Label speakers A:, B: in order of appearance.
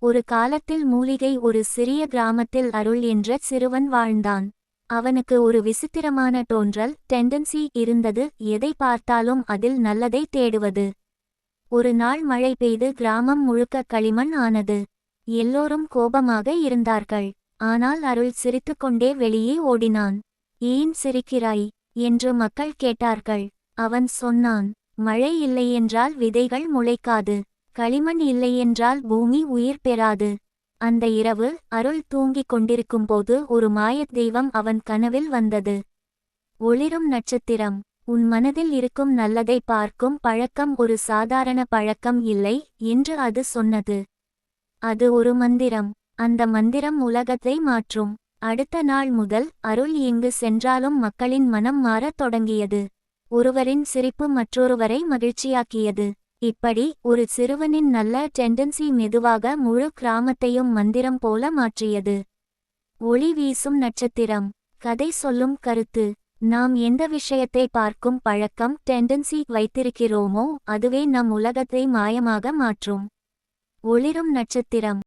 A: ஒரு காலத்தில் மூலிகை ஒரு சிறிய கிராமத்தில் அருள் என்ற சிறுவன் வாழ்ந்தான். அவனுக்கு ஒரு விசித்திரமான தோன்றல் டெண்டன்சி இருந்தது, எதை பார்த்தாலும் அதில் நல்லதை தேடுவது. ஒரு நாள் மழை பெய்து கிராமம் முழுக்க களிமண் ஆனது. எல்லோரும் கோபமாக இருந்தார்கள். ஆனால் அருள் சிரித்துக்கொண்டே வெளியே ஓடினான். ஏன் சிரிக்கிறாய் என்று மக்கள் கேட்டார்கள். அவன் சொன்னான், மழை இல்லையென்றால் விதைகள் முளைக்காது, களிமண் இல்லையென்றால் பூமி உயிர் பெறாது. அந்த இரவு அருள் தூங்கிக் கொண்டிருக்கும்போது ஒரு மாயத் தெய்வம் அவன் கனவில் வந்தது. ஒளிரும் நட்சத்திரம், உன் மனதில் இருக்கும் நல்லதை பார்க்கும் பழக்கம் ஒரு சாதாரண பழக்கம் இல்லை என்று அது சொன்னது. அது ஒரு மந்திரம். அந்த மந்திரம் உலகத்தை மாற்றும். அடுத்த நாள் முதல் அருள் எங்கு சென்றாலும் மக்களின் மனம் மாறத் தொடங்கியது. ஒருவரின் சிரிப்பு மற்றொருவரை மகிழ்ச்சியாக்கியது. இப்படி ஒரு சிறுவனின் நல்ல டெண்டன்சி மெதுவாக முழு கிராமத்தையும் மந்திரம் போல மாற்றியது. ஒளி வீசும் நட்சத்திரம். கதை சொல்லும் கருத்து: நாம் எந்த விஷயத்தை பார்க்கும் பழக்கம் டெண்டன்சி வைத்திருக்கிறோமோ அதுவே நம் உலகத்தை மாயமாக மாற்றும். ஒளிரும் நட்சத்திரம்.